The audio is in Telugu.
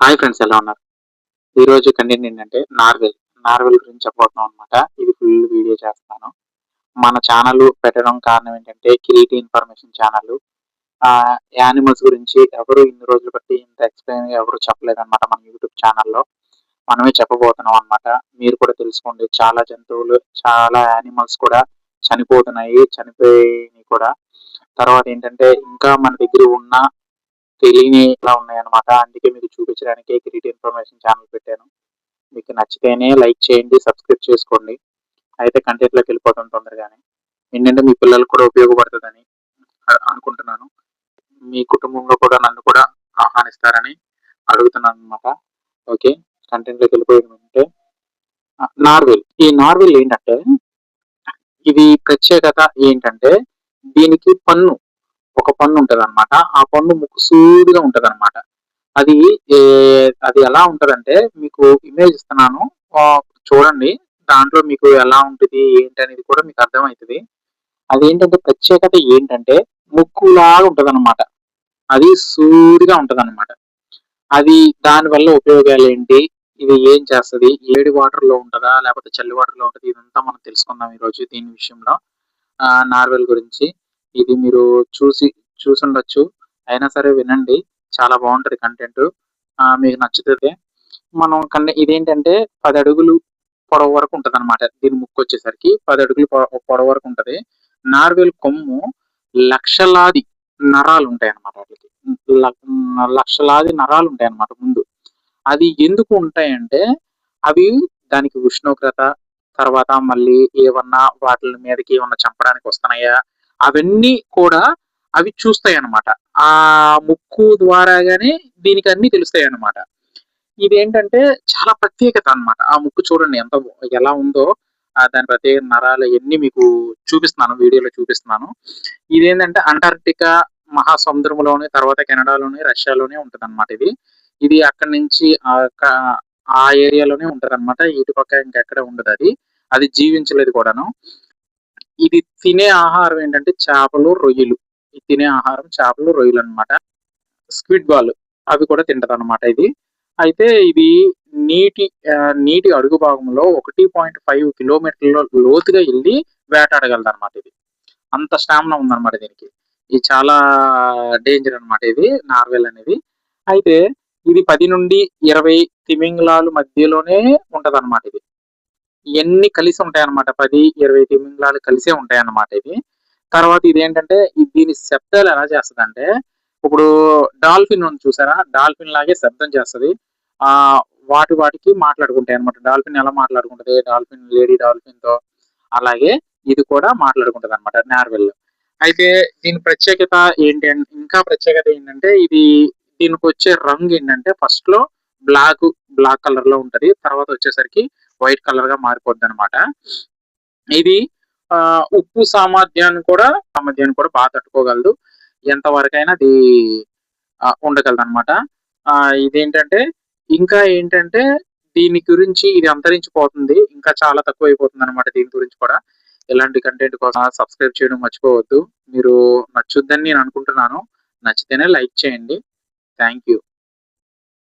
హాయ్ ఫ్రెండ్స్, ఎలా ఉన్నారు? ఈరోజు కంటెంట్ ఏంటంటే నార్వెల్ గురించి చెప్పబోతున్నాం అనమాట. ఇది ఫుల్ వీడియో చేస్తున్నాను. మన ఛానల్ పెట్టడం కారణం ఏంటంటే కిరీటి ఇన్ఫర్మేషన్ ఛానల్. యానిమల్స్ గురించి ఎవరు ఇన్ని రోజులు బట్టి ఇంత ఎక్స్ప్లెయిన్ ఎవరు చెప్పలేదన్నమాట మన యూట్యూబ్ ఛానల్లో. మనమే చెప్పబోతున్నాం అనమాట. మీరు కూడా తెలుసుకోండి. చాలా జంతువులు, చాలా యానిమల్స్ కూడా చనిపోయినాయి కూడా. తర్వాత ఏంటంటే ఇంకా మన దగ్గర ఉన్న తెలియని ఇలా ఉన్నాయన్నమాట. అందుకే మీకు చూపించడానికి కిరీటి ఇన్ఫర్మేషన్ ఛానల్ పెట్టాను. మీకు నచ్చితేనే లైక్ చేయండి, సబ్స్క్రైబ్ చేసుకోండి. అయితే కంటెంట్లోకి వెళ్ళిపోతాం తొందరగానే. ఏంటంటే మీ పిల్లలకు కూడా ఉపయోగపడుతుందని అనుకుంటున్నాను. మీ కుటుంబంలో కూడా నన్ను కూడా ఆహ్వానిస్తారని అడుగుతున్నాను అనమాట. ఓకే, కంటెంట్లోకి వెళ్ళిపోయిందంటే ఈ నార్వెల్ ఏంటంటే ఇది ప్రత్యేకత ఏంటంటే దీనికి ఒక పన్ను ఉంటది అనమాట. ఆ పన్ను ముక్కు సూదిగా ఉంటది అనమాట. అది ఏ అది ఎలా ఉంటదంటే మీకు ఇమేజ్ ఇస్తున్నాను. చూడండి. దాంట్లో మీకు ఎలా ఉంటది ఏంటనేది కూడా మీకు అర్థమవుతది. అదేంటంటే ప్రత్యేకత ఏంటంటే ముక్కులాగా ఉంటదనమాట. అది సూదిగా ఉంటదనమాట. అది దానివల్ల ఉపయోగాలేంటి? ఇది ఏం చేస్తది? ఏడి వాటర్‌లో ఉంటదా? లేకపోతే చల్లి వాటర్‌లో ఉంటదా? ఇదంతా మనం తెలుసుకుందాం ఈరోజు దీని విషయంలో. నార్వెల్ గురించి. ఇది మీరు చూసుండొచ్చు. అయినా సరే వినండి. చాలా బావుంటది కంటెంటు. మీకు నచ్చుతది. ఇదేంటంటే 10 అడుగులు పొడవు వరకు ఉంటదనమాట. దీని ముక్కొచ్చేసరికి 10 అడుగులు పొడవు వరకు ఉంటది. నార్వెల్ కొమ్ము లక్షలాది నరాలుంటాయన్నమాట వాటికి. ల లక్షలాది నరాలుంటాయన్నమాట ముందు. అది ఎందుకు ఉంటాయంటే, అవి దానికి ఉష్ణోగ్రత, తర్వాత మళ్ళీ ఏవన్నా వాటిల మీదకి ఏమన్నా చంపడానికి వస్తున్నాయా, అవన్నీ కూడా అవి చూస్తాయన్నమాట. ఆ ముక్కు ద్వారాగానే దీనికి అన్నీ తెలుస్తాయన్నమాట. ఇదేంటంటే చాలా ప్రత్యేకత అన్నమాట. ఆ ముక్కు చూడండి ఎలా ఉందో. దాని ప్రత్యేక నరాలు అయన్నీ మీకు చూపిస్తున్నాను. వీడియోలో చూపిస్తున్నాను. ఇదేంటంటే అంటార్క్టికా మహాసముద్రంలోని, తర్వాత కెనడాలోని, రష్యాలోనే ఉంటదన్నమాట ఇది. ఇది అక్కడి నుంచి ఆ ఏరియాలోనే ఉంటదన్నమాట. ఇటు పక్క ఇంకెక్కడ ఉండదది. అది జీవించలేదు కూడాను. ఇది తినే ఆహారం ఏంటంటే చేపలు, రొయ్యలు. ఇది తినే ఆహారం చేపలు, రొయ్యలన్నమాట. స్క్విడ్ బాల్ అవి కూడా తింటదన్నమాట ఇది. అయితే ఇది నీటి అడుగు భాగంలో 1.5 కిలోమీటర్ల లోతుగా ఎళ్లి వేటాడగలదన్నమాట ఇది. అంత స్టామినా ఉందన్నమాట దీనికి. ఇది చాలా డేంజర్ అన్నమాట ఇది నార్వెల్ అనేది. అయితే ఇది 10-20 తిమింగలాలు మధ్యలోనే ఉంటదన్నమాట ఇది. ఇయన్నీ కలిసి ఉంటాయన్నమాట. 10-20 తిమింగలాలు కలిసే ఉంటాయన్నమాట ఇది. తర్వాత ఇదేంటంటే దీని శబ్దాలు ఎలా చేస్తదంటే, ఇప్పుడు డాల్ఫిన్ ఉంది చూసారా? డాల్ఫిన్ లాగే శబ్దం చేస్తది. వాటికి మాట్లాడుకుంటాయన్నమాట. డాల్ఫిన్ ఎలా మాట్లాడుకుంటది? లేడీ డాల్ఫిన్‌తో అలాగే ఇది కూడా మాట్లాడుకుంటదన్నమాట నార్వెల్. అయితే దీని ప్రత్యేకత ఇంకా ప్రత్యేకత ఏంటంటే దీనికొచ్చే రంగు ఏంటంటే ఫస్ట్‌లో బ్లాక్ కలర్‌లో ఉంటది. తర్వాత వచ్చేసరికి వైట్ కలర్‌గా మారిపోద్దన్నమాట. ఇది ఉప్పు సామర్థ్యాన్ని కూడా బాగా తట్టుకోగలదు. ఎంతవరకైనా అది ఉండగలదన్నమాట. ఇదేంటంటే ఇంకా ఏంటంటే దీని గురించి ఇది అంతరించిపోతుంది. ఇంకా చాలా తక్కువైపోతుందన్నమాట దీని గురించి కూడా. ఇలాంటి కంటెంట్ కోసం సబ్స్క్రైబ్ చేయడం మర్చిపోవద్దు. మీరు నచ్చుద్దని నేను అనుకుంటున్నాను. నచ్చితేనే లైక్ చేయండి. Thank you.